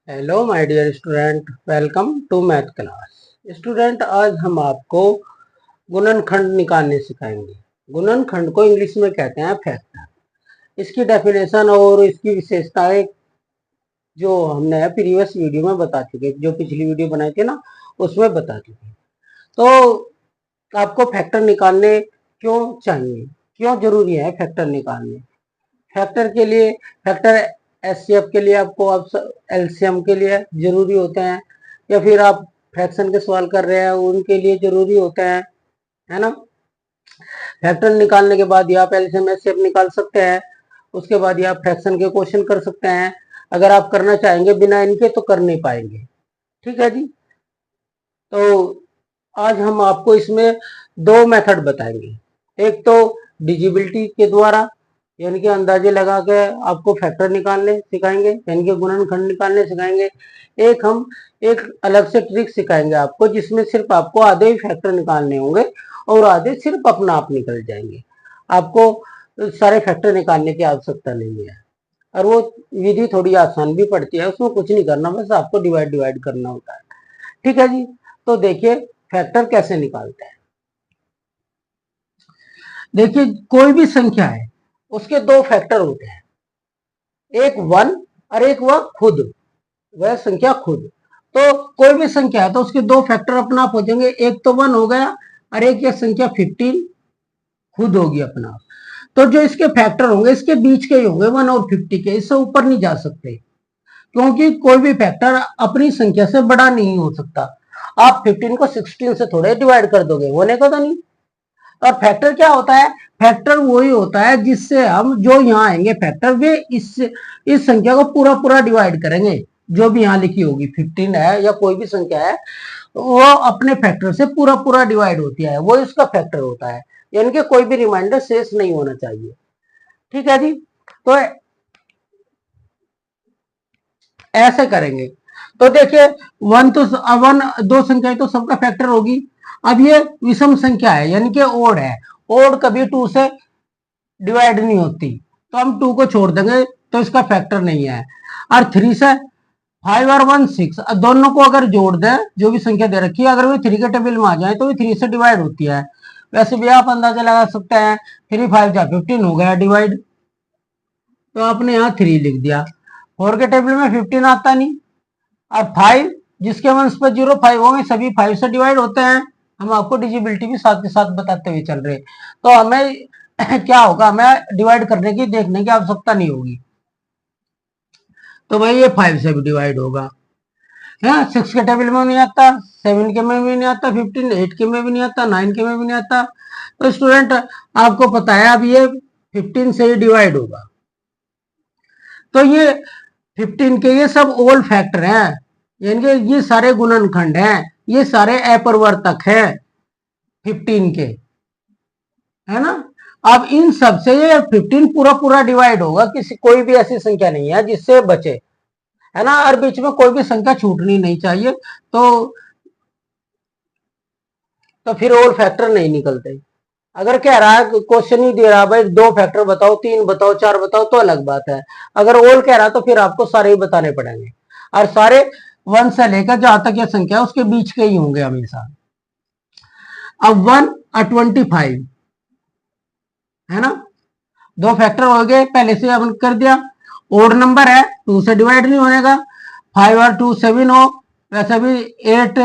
Hello my dear student, welcome to math class. Student, आज हम आपको गुणनखंड निकालने सिखाएंगे। गुणनखंड को इंग्लिश में कहते हैं फैक्टर। इसकी डेफिनेशन और इसकी विशेषताएं जो हमने प्रीवियस वीडियो में बता चुके, जो पिछली वीडियो बनाई थी ना, उसमें बता चुके। तो आपको फैक्टर निकालने क्यों चाहिए, क्यों जरूरी है फैक्टर निकालने? फैक्टर के लिए, फैक्टर एचसीएफ के लिए आपको अब एलसीएम के लिए जरूरी होते हैं, या फिर आप फ्रैक्शन के सवाल कर रहे हैं उनके लिए जरूरी होते हैं, है ना। फैक्टर निकालने के बाद ही आप एलसीएम एचसीएफ निकाल सकते हैं। उसके बाद ही आप फ्रैक्शन के क्वेश्चन कर सकते हैं। अगर आप करना चाहेंगे बिना इनके तो कर नहीं पाएंगे। ठीक है जी। तो आज हम आपको इसमें दो मेथड बताएंगे। एक तो डिजिबिलिटी के द्वारा, यानी कि अंदाजे लगा के आपको फैक्टर निकालने सिखाएंगे, यानी कि गुणनखंड निकालने सिखाएंगे। एक हम एक अलग से ट्रिक सिखाएंगे आपको, जिसमें सिर्फ आपको आधे ही फैक्टर निकालने होंगे और आधे सिर्फ अपना आप निकल जाएंगे। आपको सारे फैक्टर निकालने की आवश्यकता नहीं है, और वो विधि थोड़ी आसान भी पड़ती है। उसमें कुछ नहीं करना, बस आपको डिवाइड डिवाइड करना होता है। ठीक है जी। तो देखिए फैक्टर कैसे निकालते हैं। देखिए कोई भी संख्या है, उसके दो फैक्टर होते हैं, एक वन और एक वह खुद, वह संख्या खुद। तो कोई भी संख्या है तो उसके दो फैक्टर अपना आप हो जाएंगे। एक तो वन हो गया और एक यह संख्या 15 खुद होगी अपना आप। तो जो इसके फैक्टर होंगे इसके बीच के ही होंगे, 1 और 50 के, इससे ऊपर नहीं जा सकते, क्योंकि कोई भी फैक्टर अपनी संख्या से बड़ा नहीं हो सकता। आप 15 को 16 से थोड़े डिवाइड कर दोगे, होने का तो नहीं। और फैक्टर क्या होता है? फैक्टर वही होता है जिससे हम, जो यहाँ आएंगे फैक्टर, वे इस संख्या को पूरा पूरा डिवाइड करेंगे। जो भी यहाँ लिखी होगी 15 है या कोई भी संख्या है, वो अपने फैक्टर से पूरा पूरा डिवाइड होती है, वो इसका फैक्टर होता है। यानी कि कोई भी रिमाइंडर शेष नहीं होना चाहिए। ठीक है जी। तो ऐसे करेंगे। तो देखिए वन दो संख्याएं तो सबका फैक्टर होगी। अब ये विषम संख्या है, यानी कि ओड है। ओड कभी 2 से डिवाइड नहीं होती, तो हम 2 को छोड़ देंगे, तो इसका फैक्टर नहीं है। और 3 से 5 और 1 6, दोनों को अगर जोड़ दें, जो भी संख्या दे रखी है, अगर वे 3 के टेबल में आ जाए तो वे 3 से डिवाइड होती है। वैसे भी आप अंदाजा लगा सकते हैं, 3 5 जा 15 हो गया डिवाइड, तो आपने यहाँ 3 लिख दिया। 4 के टेबल में 15 आता नहीं। और 5, जिसके वंश पर 0 5 होंगे, सभी 5 से डिवाइड होते हैं। हम आपको डिजिबिलिटी भी साथ के साथ बताते हुए चल रहे, तो हमें क्या होगा, हमें डिवाइड करने की, देखने की आवश्यकता नहीं होगी। तो भाई ये 5 से भी डिवाइड होगा। है 6 के टेबल में नहीं आता, 7 के में भी नहीं आता, 15 8 के में भी नहीं आता, 9 के में भी नहीं आता। तो स्टूडेंट आपको पता है अब ये 15 से ही डिवाइड होगा। तो ये 15 के ये सब ओल फैक्टर हैं, यानी कि ये सारे गुणनखंड हैं, ये सारे अपरिवर्तक हैं 15 के, है ना। अब इन सब से ये 15 पूरा पूरा डिवाइड होगा, किसी कोई भी ऐसी संख्या नहीं है जिससे बचे, है ना। और बीच में कोई भी संख्या छूटनी नहीं चाहिए। तो फिर ओल फैक्टर नहीं निकलते। अगर कह रहा है, क्वेश्चन ही दे रहा है भाई 2 फैक्टर बताओ, 3 बताओ, 4 बताओ, तो अलग बात है। अगर ओल कह रहा है तो फिर आपको सारे ही बताने पड़ेंगे, और सारे 1 से लेकर जहां तक यह संख्या है उसके बीच के ही होंगे हमेशा। अब 1 और 25, है ना, दो फैक्टर हो गए, पहले से अपन कर दिया। ओड नंबर है, 2 से डिवाइड नहीं होने का। 5 और 2 7 हो, वैसे भी 8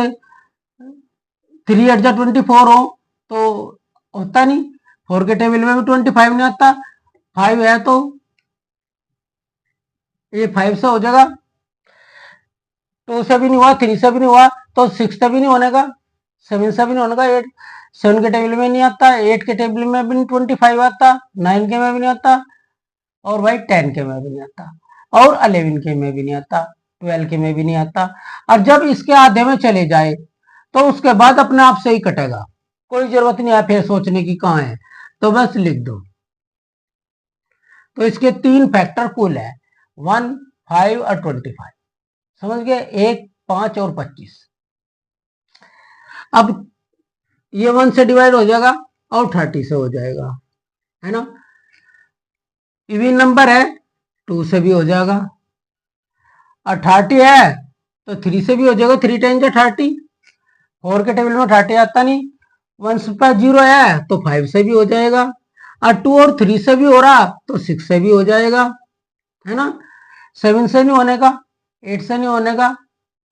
3 8 जा 24 हो, तो होता नहीं। 4 के टेबल में भी 25 नहीं आता, 5 है तो ये 5 से हो जाएगा। 2 से भी नहीं हुआ, 3 से भी नहीं हुआ, तो 6 से भी नहीं होने का, 7 से भी नहीं होने का। 8 7 के टेबल में नहीं आता, 8 के टेबल में भी नहीं 25 आता, 9 के में भी नहीं आता, और भाई 10 के में भी नहीं आता, और 11 के में भी नहीं आता, 12 के में भी नहीं आता। और जब इसके आधे में चले जाए तो उसके बाद अपने आप से ही कटेगा, कोई जरूरत नहीं है फिर सोचने की कहाँ है, तो बस लिख दो। तो इसके 3 फैक्टर कुल है, 1 5 और 25। समझ गए, 1 5 और 25। अब ये 1 से डिवाइड हो जाएगा और 30 से हो जाएगा, है ना। इवन नंबर है, 2 से भी हो जाएगा। और 30 है तो 3 से भी हो जाएगा, 3 टाइम जा 30। 4 के टेबल में 30 आता नहीं। 1 के पास 0 है तो 5 से भी हो जाएगा, और 2 और 3 से भी हो रहा तो 6 से भी हो जाएगा, है ना। 7 से नहीं होने का, 8 से नहीं होने का,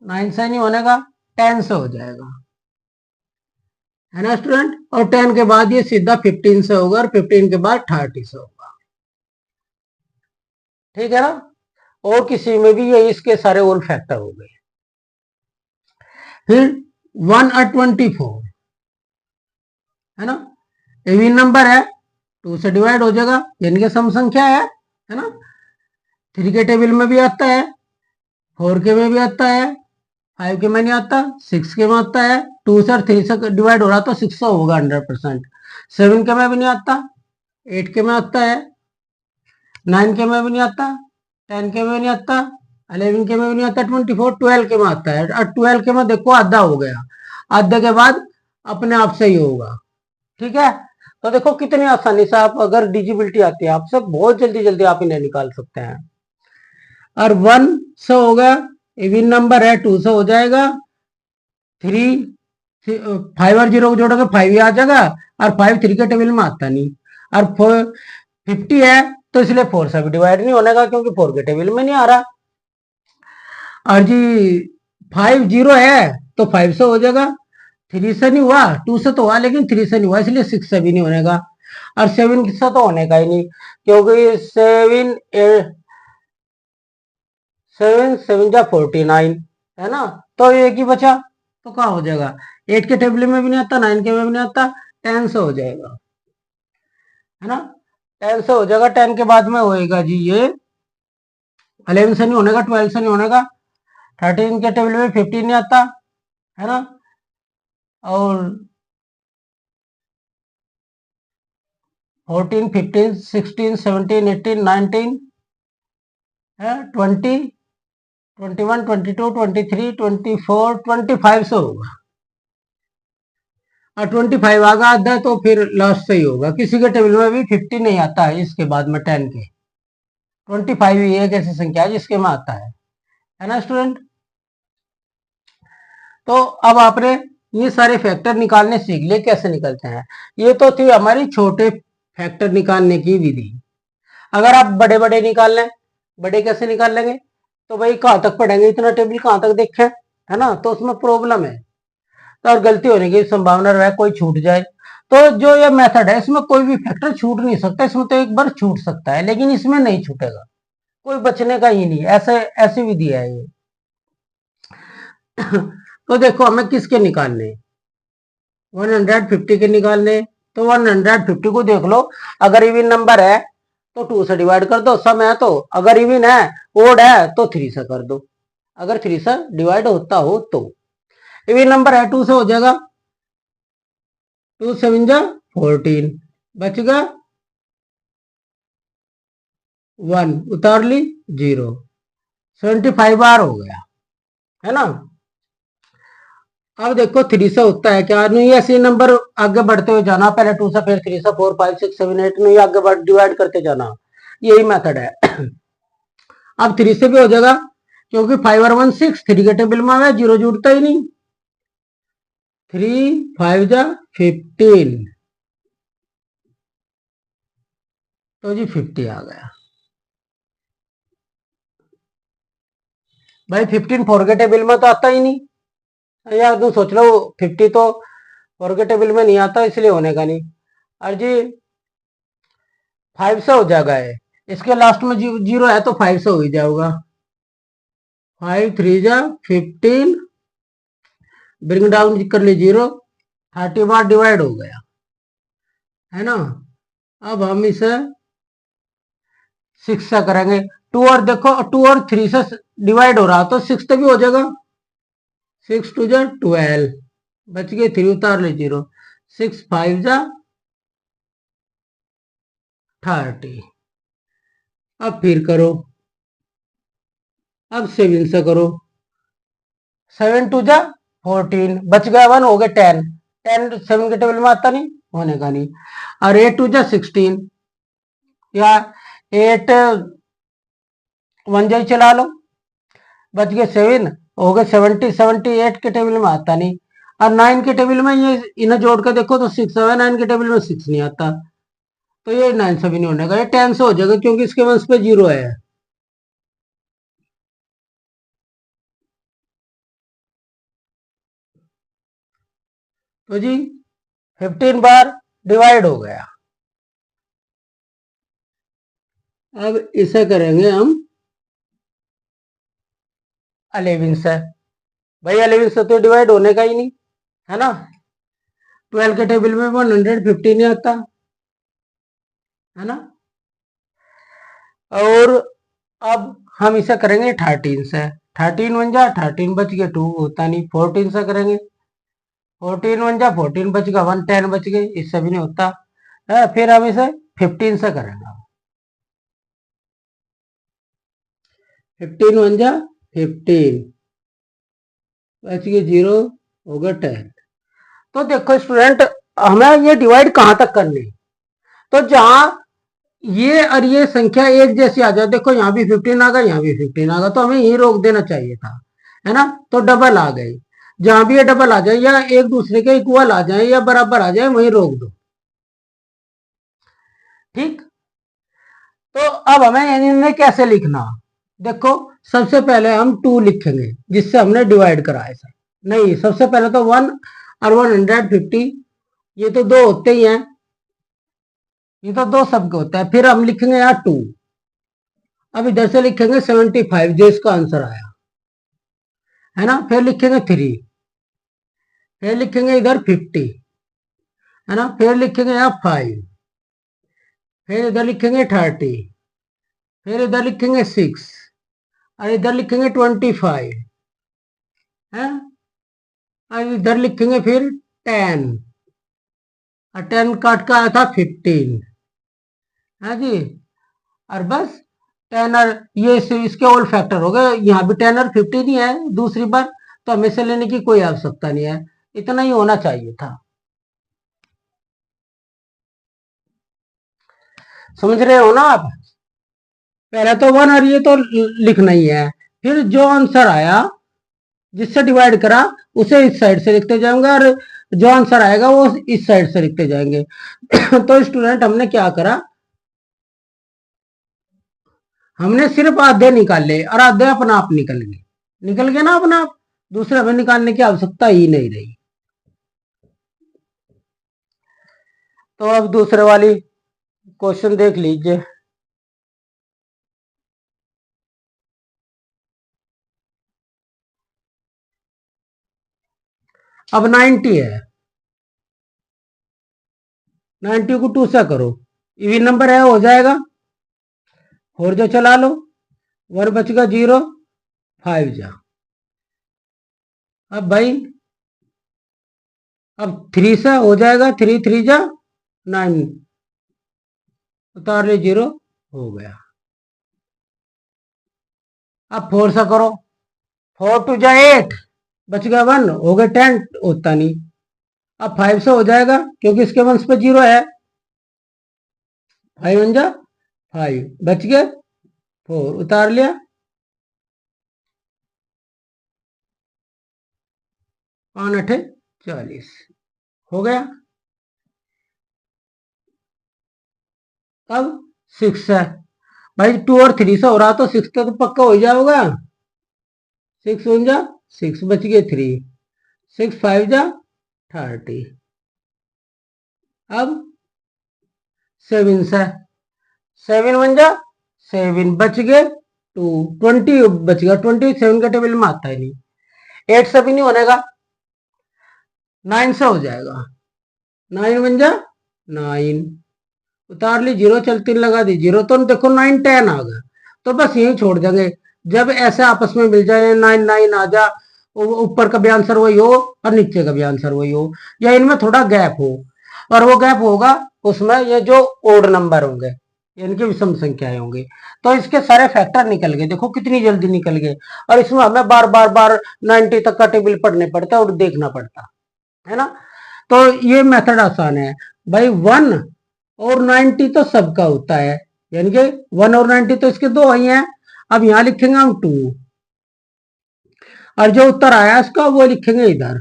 9 से नहीं होने का, 10 से हो जाएगा, है ना स्टूडेंट। और 10 के बाद ये सीधा 15 से होगा, और 15 के बाद 30 से होगा, ठीक है ना। और किसी में भी ये इसके सारे ओल फैक्टर हो गए। फिर 1 और 24, है ना, इवन नंबर है, 2 से डिवाइड हो जाएगा, यानी कि सम संख्या है ना। 3 के टेबल में भी आता है, 4 के में भी आता है, 5 के में नहीं आता, 6 के में आता है। 2 से और 3 से डिवाइड हो रहा तो 6 से होगा 100%। 7 के में भी नहीं आता, 8 के में आता है, 9 के में भी नहीं आता, 10 के में भी नहीं आता, 11 के में भी नहीं आता, 24, 12 के में आता है। और 12 के में देखो आधा हो गया, आधे के बाद अपने आप से ही होगा, ठीक है। तो देखो कितनी आसानी से आप, अगर डिजिबिलिटी आती है आप सब, बहुत जल्दी जल्दी आप इन्हें निकाल सकते हैं। और 1 से होगा, इवन नंबर है, 2 से हो जाएगा, 3, 5 और 0 को जोड़ोगे 5 ही आ जाएगा, और 5 3 के टेबल में आता नहीं। और 50 है तो इसलिए 4 से भी डिवाइड नहीं होने का, क्योंकि 4 के टेबल में नहीं आ रहा। और जी 5 0 है तो 5 से हो जाएगा, 3 से नहीं हुआ, 2 से तो हुआ लेकिन 3 से नहीं हुआ, इसलिए 6 से भी नहीं होने का। और 7 से तो होने का ही नहीं, क्योंकि 7 7 जा 49, है ना। तो एक ही बचा, तो क्या हो जाएगा, 8 के टेबल में भी नहीं आता, 9 के में भी नहीं आता, 10 से हो जाएगा, है ना। 10 से हो जाएगा, 10 के बाद में होएगा जी ये 11 से नहीं होने का, 12 से नहीं होने का, 13 के टेबल में 15 नहीं आता, है ना। और 14 15 16 17 18 19 है, 20 21 22 23 24 25 से होगा। और 25 आगा आधा तो फिर लास्ट से ही होगा, किसी के टेबल में भी 50 नहीं आता है इसके बाद में 10 के। 25 ही एक ऐसी संख्या है जिसके में आता है ना स्टूडेंट। तो अब आपने ये सारे फैक्टर निकालने सीख लिए, कैसे निकलते हैं। ये तो थी हमारी छोटे फैक्टर निकालने की विधि। अगर आप बड़े बड़े निकाल लें, बड़े कैसे निकाल लेंगे, तो भाई कहाँ तक पढ़ेंगे, इतना टेबल कहाँ तक देखें, है ना, तो उसमें प्रॉब्लम है, तो और गलती होने की संभावना रहे, कोई छूट जाए। तो जो ये मेथड है इसमें कोई भी फैक्टर छूट नहीं सकता, इसमें तो एक बार छूट सकता है लेकिन इसमें नहीं छूटेगा, कोई बचने का ही नहीं, ऐसे ऐसी विधि है ये। तो देखो हमें किसके निकालने, 150 के निकालने। तो 150 को देख लो, अगर इवन नंबर है तो 2 से डिवाइड कर दो, सम है तो, अगर इवन है, ओड है तो 3 से कर दो, अगर 3 से डिवाइड होता हो तो। इवन नंबर है 2 से हो जाएगा, 2 7 जा 14, बच गया 1, उतार ली 0, 75 बार हो गया, है ना। अब देखो 3 से होता है क्या, नहीं ऐसे नंबर आगे बढ़ते हुए जाना, पहले 2 से फिर 3 से 4 5 6 7 8, नहीं आगे बढ़ डिवाइड करते जाना, यही मेथड है। अब 3 से भी हो जाएगा, क्योंकि 5 और 1 6, 3 के टेबल में आया, 0 जुड़ता ही नहीं, 3 5 जा 15, तो जी 50 आ गया। भाई 15 4 के टेबल में तो आता ही नहीं यार, तुम सोच लो 50 तो 4 के टेबल में नहीं आता, इसलिए होने का नहीं। और जी 5 से हो जाएगा है, इसके लास्ट में 0 है तो 5 से हो ही जाएगा, 5 3 जा 15, ब्रिंग डाउन कर ली 0, 30 बार डिवाइड हो गया, है ना। अब हम इसे 6 से करेंगे, 2 और देखो 2 और 3 से डिवाइड हो रहा तो 6 तो भी हो जाएगा, 6 2 जा 12, बच गए 3, उतार ले 0, 6 5 जा 30। अब फिर करो, अब 7 से करो, 7 2 जा 14, बच गया 1, हो गए 10, 10 7 के टेबल में आता नहीं, होने का नहीं। और 8 2 जा 16, या 8 1 जा ही चला लो, बच गए 7, हो गए 70, 78 के टेबल में आता नहीं। और 9 के टेबल में ये इन्हें जोड़ कर देखो तो 6 है, 9 के टेबल में 6 नहीं आता, तो ये 9 से भी नहीं होने का, ये 10 से हो जाएगा क्योंकि इसके वंश पे 0 है। तो जी 15 बार डिवाइड हो गया। अब इसे करेंगे हम 11 से। भाई 11 से तो डिवाइड होने का ही नहीं है ना। 12 के टेबल में 150 नहीं आता है ना। और अब हम इसे करेंगे 13 से। 13 वन जा 13 बच गए, 2 होता नहीं। 14 से करेंगे, 14 वन जा 14 बच गया, 1 10 बच गए, इससे भी नहीं होता है। फिर हम इसे 15 से करेंगे। 15 वन जा 15 बच गए, 0 हो गया 10। तो देखो स्टूडेंट, हमें ये डिवाइड कहां तक करनी, तो जहां ये और ये संख्या एक जैसी आ जाए, देखो यहाँ भी 15 आ गया, यहाँ भी 15 आ गया, तो हमें यही रोक देना चाहिए था, है ना। तो डबल आ गई, जहां भी ये डबल आ जाए या एक दूसरे के इक्वल आ जाए या बराबर आ जाए वहीं रोक दो, ठीक। तो अब हमें इन्हें कैसे लिखना, देखो सबसे पहले हम 2 लिखेंगे जिससे हमने डिवाइड करा है। नहीं, सबसे पहले तो 1 और 150, ये तो दो होते ही हैं, ये तो दो सबके होता है। फिर हम लिखेंगे यहाँ 2, अब इधर से लिखेंगे 75 जो इसका आंसर आया है ना। फिर लिखेंगे 3, फिर लिखेंगे इधर 50 है ना। फिर लिखेंगे यहाँ 5, फिर इधर लिखेंगे 30, फिर इधर लिखेंगे 6 और इधर लिखेंगे 25 है। और इधर लिखेंगे फिर 10 और 10 काट का आया था 15 है जी। और बस 10 और ये इसके ऑल फैक्टर हो गए, यहाँ भी 10 और 15 ही है दूसरी बार, तो हमें से लेने की कोई आवश्यकता नहीं है, इतना ही होना चाहिए था। समझ रहे हो ना आप। पहले तो 1 और ये तो लिखना ही है, फिर जो आंसर आया जिससे डिवाइड करा उसे इस साइड से लिखते जाएंगे और जो आंसर आएगा वो इस साइड से लिखते जाएंगे। तो स्टूडेंट हमने क्या करा, हमने सिर्फ आधे निकाले और आधे अपना आप निकल गए ना अपना आप, दूसरे हमें निकालने की आवश्यकता ही नहीं रही। तो अब दूसरे वाली क्वेश्चन देख लीजिए। अब 90 है, 90 को 2 से करो, इवन नंबर है हो जाएगा, 4 जो चला लो, 1 बचेगा 0, 5 जा। अब भाई अब 3 से हो जाएगा, 3 3 जा 9, उतार ले 0 हो गया। अब 4 से करो, 4 2 जा 8 बच गया 1, हो गया 10 होता नहीं। अब 5 से हो जाएगा क्योंकि इसके वंश पे 0 है, 5 1 जा 5 बच गए 4, उतार लिया, 5 8 40 हो गया। अब 6 है, भाई 2 और 3 से हो रहा तो 6 तो पक्का हो जाएगा, 6 1 जा 6 बच गए 3, 6 5 जा 30। अब 7 से, 7 1 जा 7 बच गए 2, 20 बच गया, 27 का टेबल में आता है नहीं। 8 से भी नहीं होने का, 9 से हो जाएगा, 9 1 जा 9 उतार ली 0, चलती लगा दी 0, तो देखो 9 10 आ गया, तो बस यही छोड़ देंगे। जब ऐसे आपस में मिल जाए 9 9 आ जा, ऊपर का भी आंसर वही हो और नीचे का भी आंसर वही हो, या इनमें थोड़ा गैप हो, और वो गैप होगा उसमें ये जो ओड नंबर होंगे इनकी विषम संख्याएं होंगी, तो इसके सारे फैक्टर निकल गए, देखो कितनी जल्दी निकल गए। और इसमें हमें बार बार बार 90 तक का टेबल पढ़ने पड़ता है और देखना पड़ता है ना। तो ये मेथड आसान है भाई। 1 और 90 तो सबका होता है, यानी कि 1 और 90 तो इसके दो ही हैं। अब यहां लिखेंगे हम 2, और जो उत्तर आया इसका वो लिखेंगे इधर,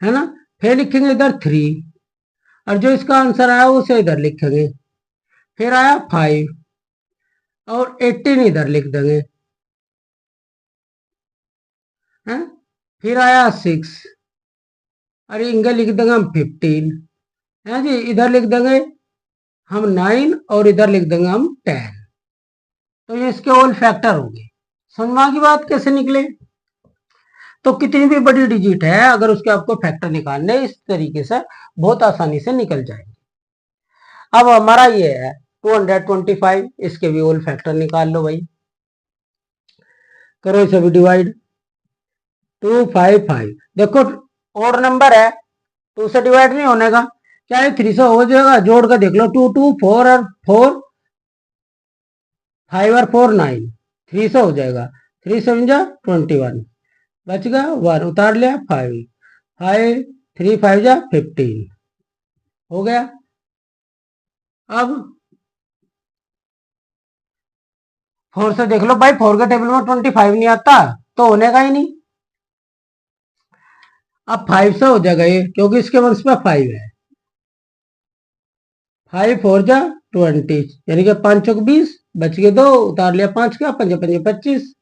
है ना। फिर लिखेंगे इधर 3, और जो इसका आंसर आया उसे इधर लिखेंगे। फिर आया 5 और 18 इधर लिख देंगे, है। फिर आया 6 और इनके लिख देंगे हम 15, है जी। इधर लिख देंगे हम 9 और इधर लिख देंगे हम 10। तो ये इसके ऑल फैक्टर होंगे। समझ में आ गई बात कैसे निकले। तो कितनी भी बड़ी डिजिट है अगर उसके आपको फैक्टर निकालने, इस तरीके से बहुत आसानी से निकल जाएंगे। अब हमारा ये है 225, इसके भी ऑल फैक्टर निकाल लो भाई। करो इसे भी डिवाइड। 255, देखो और नंबर है, 2 से डिवाइड नहीं होने का, क्या है 3 से हो जाएगा। जोड़ कर देख लो, 2 2 4 और 4, 5 और 4 9, 3 से हो जाएगा। 3 7 जा 21, बच गया 1, उतार लिया 5, 5 3 5 जा 15 हो गया। अब 4 से देख लो भाई, 4 के टेबल में 25 नहीं आता तो होने का ही नहीं। अब 5 से हो जाएगा ये, क्योंकि इसके वंश में 5 है। 5 4 जा 20, यानी कि 5 चौक 20, बच गए 2, उतार लिया 5 का, 5 5 25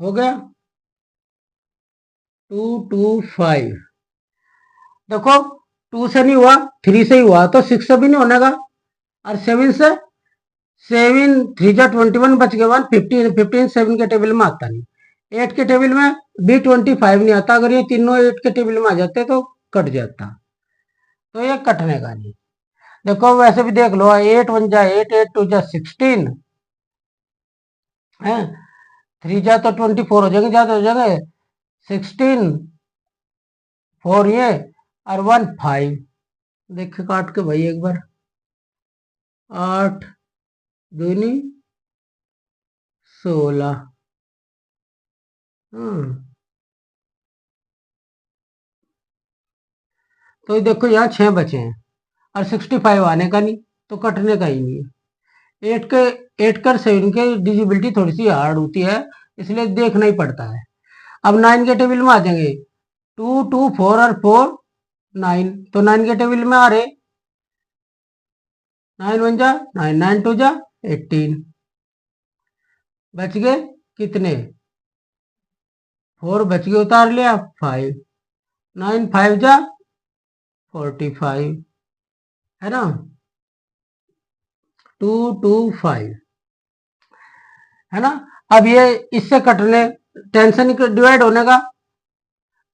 हो गया। 225, देखो 2 से नहीं हुआ, 3 से ही हुआ, तो 6 से भी नहीं होने का। और 7 से, 7 3 जा 21, बच गए 1, 15 15 7 के टेबल में आता नहीं। 8 के टेबल में भी 25 नहीं आता, अगर ये तीनों 8 के टेबल में आ जाते तो कट जाता, तो ये कटने का नहीं। देखो वैसे भी देख लो, 8 1 जा 8, 8 2 जा 16 है, 3 जा तो 24 हो जाएंगे, ज्यादा हो जाएंगे 16 4 ये और 1 5। देखिए काट के भाई एक बार, 8 दूनी 16। तो देखो यहाँ 6 बचे हैं और 65 आने का नहीं, तो कटने का ही नहीं है। 8 कर 7 के डिजिबिलिटी थोड़ी सी हार्ड होती है, इसलिए देखना ही पड़ता है। अब 9 के टेबल में आ जाएंगे, 2 2 4 और 4 9, तो 9 के टेबल में आ रहे 9 1 जा 9, 9 2 जा 18, बच गए कितने 4, बच गए उतार लिया 5, 9 5 जा 45, है ना। 225, है ना। अब ये इससे कटने, टेंशन डिवाइड होने का,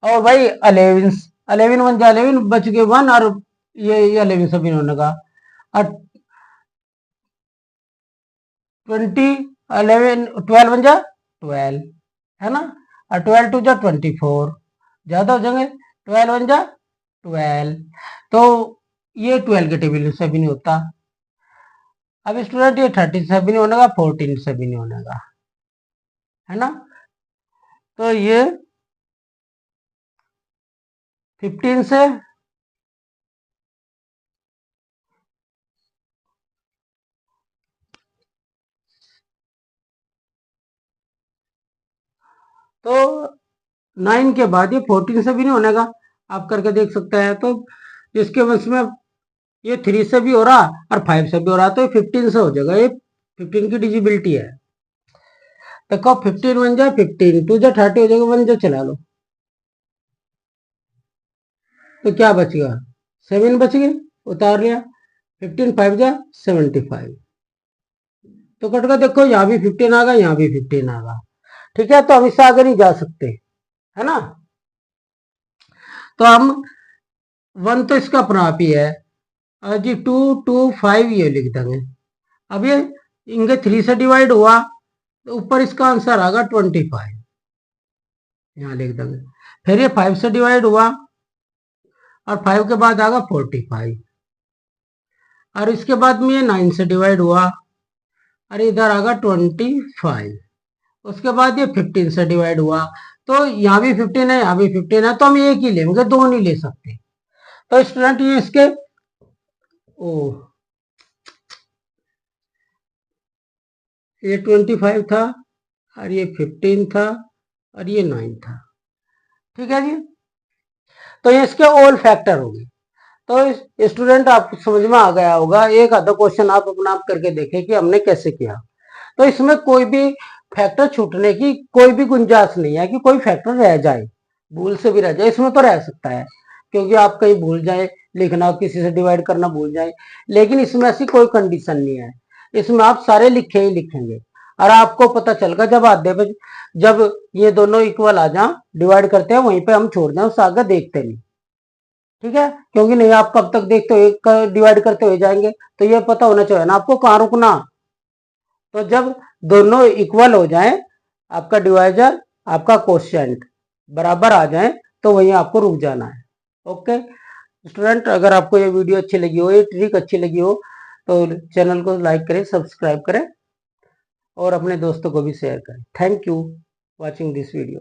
और भाई 11 11 1 जा 11, बच गए 1, और ये 11 से भी होने का। और 20 11 12 1 जा 12, है ना। और 12 2 जा 24, ज्यादा हो जाएंगे, 12 1 जा 12, तो ये 12 के टेबल से भी नहीं होता। अब स्टूडेंट ये 13 से भी नहीं होने का, 14 से भी नहीं होने का, है ना। तो ये 15 से, तो 9 के बाद ये 14 से भी नहीं होने का, आप करके देख सकते हैं। तो इसके वंश में ये 3 से भी हो रहा और 5 से भी हो रहा, तो ये 15 से हो जाएगा। ये 15 की डिजिबिलिटी है। देखो 15 1 जा 15, 2 जा 30 हो जाएगा, 1 जा चला लो, तो क्या बचेगा 7 बच गए, उतार लिया 15 5 जा 75, तो कट का देखो यहाँ भी 15 आ गया, यहाँ भी 15 आ गया। ठीक है, तो हम इससे आगे नहीं जा सकते, है ना। तो हम 1 तो इसका अपना आप ही है, और जी 2 2 5 ये लिख देंगे। अब ये इनके 3 से डिवाइड हुआ, तो ऊपर इसका आंसर आएगा 25, यहाँ लिख देंगे। फिर ये 5 से डिवाइड हुआ, और 5 के बाद आएगा 45, और इसके बाद में ये 9 से डिवाइड हुआ, और इधर आएगा 25, उसके बाद ये 15 से डिवाइड हुआ, तो यहाँ भी 15 है, यहाँ भी 15 है, तो हम एक ही लेंगे, दो नहीं ले सकते। तो स्टूडेंट ये इसके, ओ ये 25 था और ये 15 था और ये 9 था। ठीक है जी, तो ये इसके ऑल फैक्टर हो गए। तो स्टूडेंट आपको समझ में आ गया होगा। एक आधा क्वेश्चन आप अपना आप करके देखें कि हमने कैसे किया। तो इसमें कोई भी फैक्टर छूटने की कोई भी गुंजाइश नहीं है कि कोई फैक्टर रह जाए, भूल से भी रह जाए। इसमें तो रह सकता है क्योंकि आप कहीं भूल जाए लिखना, किसी से डिवाइड करना भूल जाए, लेकिन इसमें ऐसी कोई कंडीशन नहीं है। इसमें आप सारे लिखे ही लिखेंगे और आपको पता चलेगा जब आधे पे, जब ये दोनों इक्वल आ जाए डिवाइड करते हैं वहीं पे हम छोड़ दें, उससे आगे देखते नहीं। ठीक है, क्योंकि नहीं आप कब तक देखते हो, डिवाइड करते हुए जाएंगे, तो ये पता होना चाहिए ना आपको कहाँ रुकना। तो जब दोनों इक्वल हो जाएं, आपका डिवाइजर आपका कोशेंट बराबर आ जाए, तो वहीं आपको रुक जाना है। ओके स्टूडेंट, अगर आपको ये वीडियो अच्छी लगी हो, ये ट्रिक अच्छी लगी हो, तो चैनल को लाइक करें, सब्सक्राइब करें और अपने दोस्तों को भी शेयर करें। Thank you watching this video.